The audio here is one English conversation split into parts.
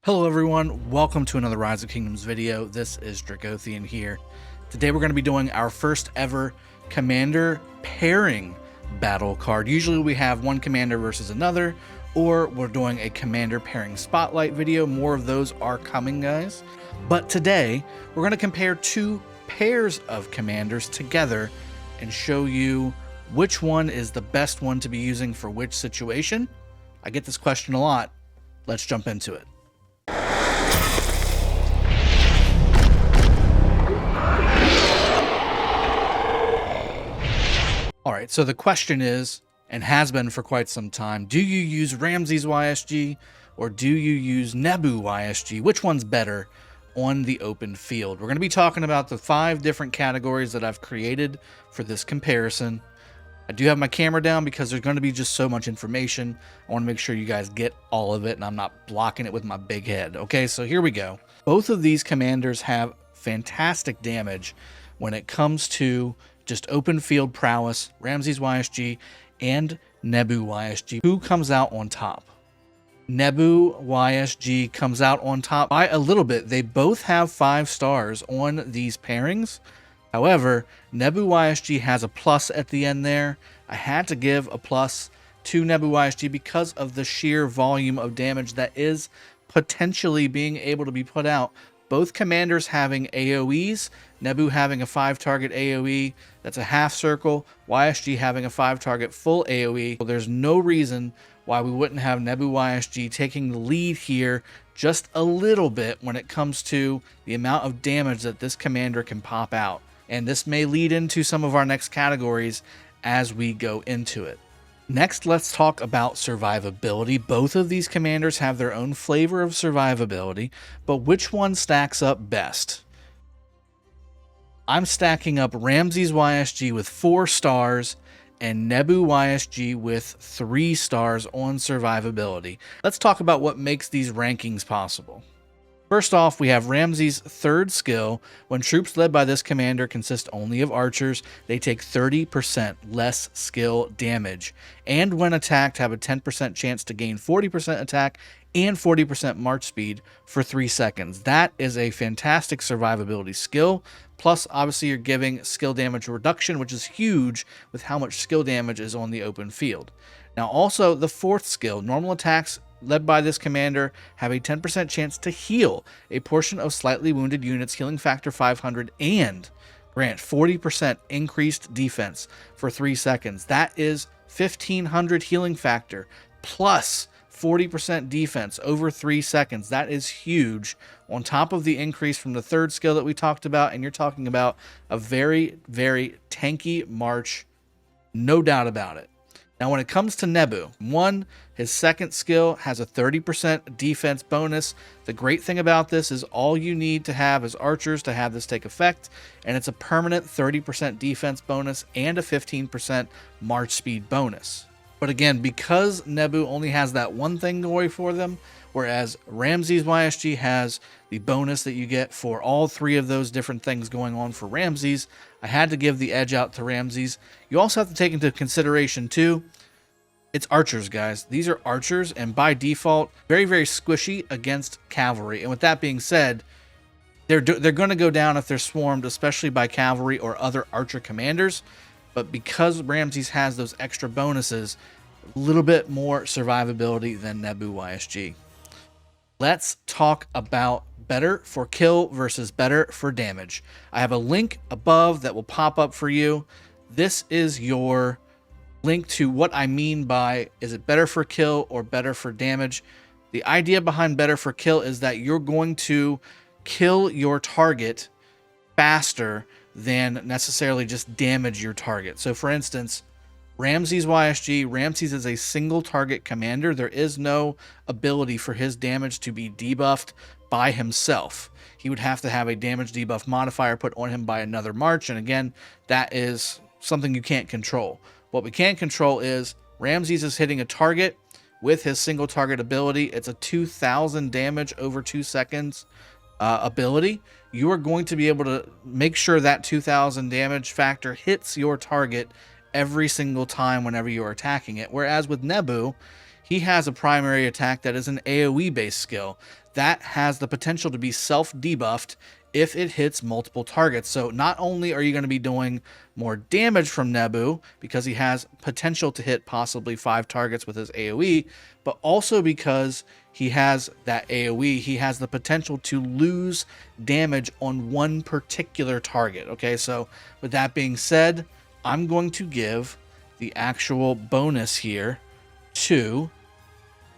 Hello everyone, welcome to another Rise of Kingdoms video. This is Dragothien here. Today we're going to be doing our first ever commander pairing battle card. Usually we have one commander versus another, or we're doing a commander pairing spotlight video. More of those are coming, guys. But today we're going to compare two pairs of commanders together and show you which one is the best one to be using for which situation. I get this question a lot. Let's jump into it. Alright, so the question is, and has been for quite some time, do you use Ramesses YSG or do you use Nebu YSG? Which one's better on the open field? We're going to be talking about the 5 different categories that I've created for this comparison. I do have my camera down because there's going to be just so much information. I want to make sure you guys get all of it and I'm not blocking it with my big head. Okay, so here we go. Both of these commanders have fantastic damage when it comes to just open field prowess. Ramesses YSG and Nebu YSG. Who comes out on top? Nebu YSG comes out on top by a little bit. They both have 5 stars on these pairings. However, Nebu YSG has a plus at the end there. I had to give a plus to Nebu YSG because of the sheer volume of damage that is potentially being able to be put out. Both commanders having AoEs, Nebu having a 5-target AoE, that's a half circle, YSG having a 5-target full AoE. Well, there's no reason why we wouldn't have Nebu YSG taking the lead here just a little bit when it comes to the amount of damage that this commander can pop out. And this may lead into some of our next categories as we go into it. Next, let's talk about survivability. Both of these commanders have their own flavor of survivability, but which one stacks up best? I'm stacking up Ramesses YSG with 4 stars and Nebu YSG with 3 stars on survivability. Let's talk about what makes these rankings possible. First off, we have Ramesses' 3rd skill. When troops led by this commander consist only of archers, they take 30% less skill damage. And when attacked, have a 10% chance to gain 40% attack and 40% march speed for 3 seconds. That is a fantastic survivability skill. Plus, obviously, you're giving skill damage reduction, which is huge with how much skill damage is on the open field. Now, also, the 4th skill, normal attacks led by this commander have a 10% chance to heal a portion of slightly wounded units, healing factor 500, and grant 40% increased defense for 3 seconds. That is 1500 healing factor plus 40% defense over 3 seconds. That is huge on top of the increase from the 3rd skill that we talked about, and you're talking about a very, very tanky march, no doubt about it. Now, when it comes to Nebu, his 2nd skill has a 30% defense bonus. The great thing about this is all you need to have is archers to have this take effect, and it's a permanent 30% defense bonus and a 15% march speed bonus. But again, because Nebu only has that one thing going for them, whereas Ramesses YSG has the bonus that you get for all 3 of those different things going on for Ramesses, I had to give the edge out to Ramesses. You also have to take into consideration too, it's archers, guys. These are archers, and by default, very, very squishy against cavalry. And with that being said, they're going to go down if they're swarmed, especially by cavalry or other archer commanders. But because Ramesses has those extra bonuses, a little bit more survivability than Nebu YSG. Let's talk about better for kill versus better for damage. I have a link above that will pop up for you. This is your link to what I mean by, is it better for kill or better for damage? The idea behind better for kill is that you're going to kill your target faster than necessarily just damage your target. So for instance, Ramesses YSG, Ramesses is a single target commander. There is no ability for his damage to be debuffed by himself. He would have to have a damage debuff modifier put on him by another march, and again, that is something you can't control. What we can control is Ramesses is hitting a target with his single target ability. It's a 2000 damage over 2 seconds ability. You are going to be able to make sure that 2000 damage factor hits your target every single time whenever you're attacking it. Whereas with Nebu, he has a primary attack that is an AoE based skill that has the potential to be self debuffed if it hits multiple targets. So not only are you going to be doing more damage from Nebu because he has potential to hit possibly 5 targets with his AoE, but also because he has that AoE, he has the potential to lose damage on one particular target. Okay, so with that being said, I'm going to give the actual bonus here to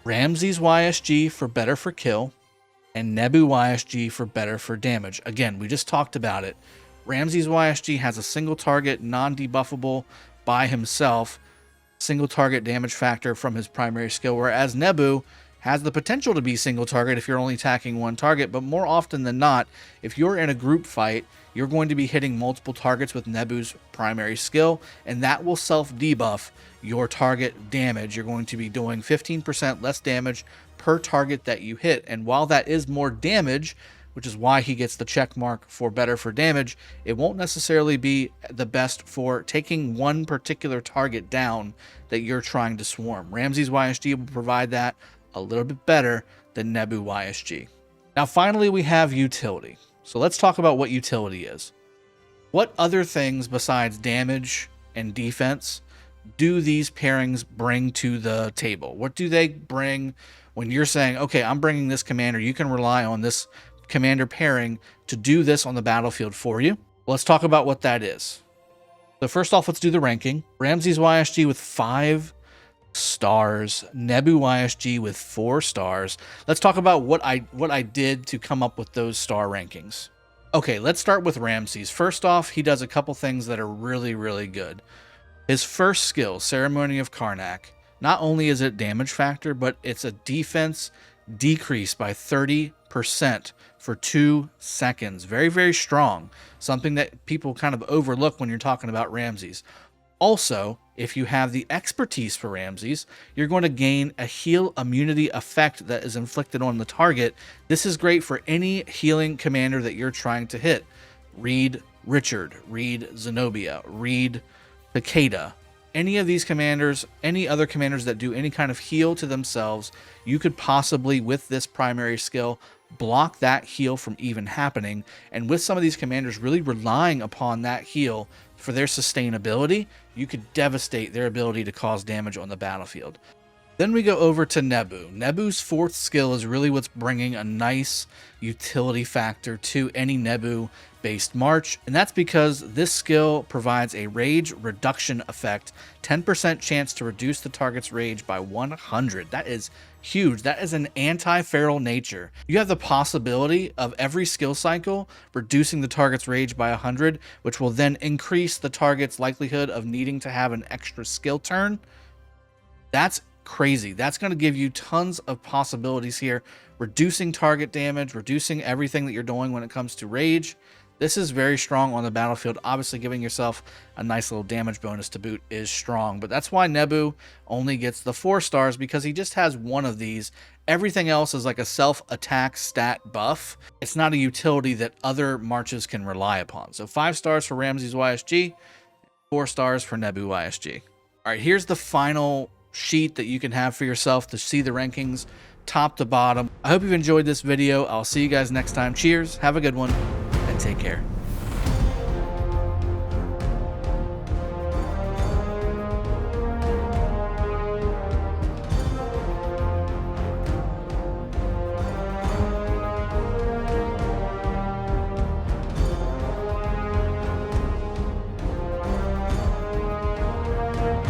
Ramesses YSG for better for kill, and Nebu YSG for better for damage. Again, we just talked about it. Ramesses YSG has a single target, non-debuffable by himself, single target damage factor from his primary skill, whereas Nebu has the potential to be single target if you're only attacking one target, but more often than not, if you're in a group fight, you're going to be hitting multiple targets with Nebu's primary skill, and that will self-debuff your target damage. You're going to be doing 15% less damage per target that you hit, and while that is more damage, which is why he gets the check mark for better for damage, it won't necessarily be the best for taking one particular target down that you're trying to swarm. Ramesses YSG will provide that a little bit better than Nebu YSG. Now finally we have utility. So let's talk about what utility is. What other things besides damage and defense do these pairings bring to the table? What do they bring when you're saying, okay, I'm bringing this commander, you can rely on this commander pairing to do this on the battlefield for you? Let's talk about what that is. So first off, let's do the ranking. Ramesses YSG with 5 stars, Nebu YSG with 4 stars. Let's talk about what I did to come up with those star rankings. Okay, let's start with Ramesses. First off, he does a couple things that are really, really good. His first skill, Ceremony of Karnak, not only is it damage factor, but it's a defense decrease by 30% for 2 seconds. Very, very strong. Something that people kind of overlook when you're talking about Ramesses. Also, if you have the expertise for Ramesses, you're going to gain a heal immunity effect that is inflicted on the target. This is great for any healing commander that you're trying to hit. Read Richard, read Zenobia, read Takeda. Any of these commanders, any other commanders that do any kind of heal to themselves, you could possibly, with this primary skill, block that heal from even happening. And with some of these commanders really relying upon that heal for their sustainability, you could devastate their ability to cause damage on the battlefield. Then we go over to Nebu. Nebu's 4th skill is really what's bringing a nice utility factor to any Nebu-based march, and that's because this skill provides a rage reduction effect, 10% chance to reduce the target's rage by 100. That is huge. That is an anti-feral nature. You have the possibility of every skill cycle reducing the target's rage by 100, which will then increase the target's likelihood of needing to have an extra skill turn. That's crazy. That's going to give you tons of possibilities here, reducing target damage, reducing everything that you're doing when it comes to rage. This is very strong on the battlefield. Obviously, giving yourself a nice little damage bonus to boot is strong, but that's why Nebu only gets the 4 stars, because he just has one of these. Everything else is like a self-attack stat buff. It's not a utility that other marches can rely upon. So 5 stars for Ramesses YSG, 4 stars for Nebu YSG. All right, here's the final sheet that you can have for yourself to see the rankings top to bottom. I hope you've enjoyed this video. I'll see you guys next time. Cheers, have a good one, and take care.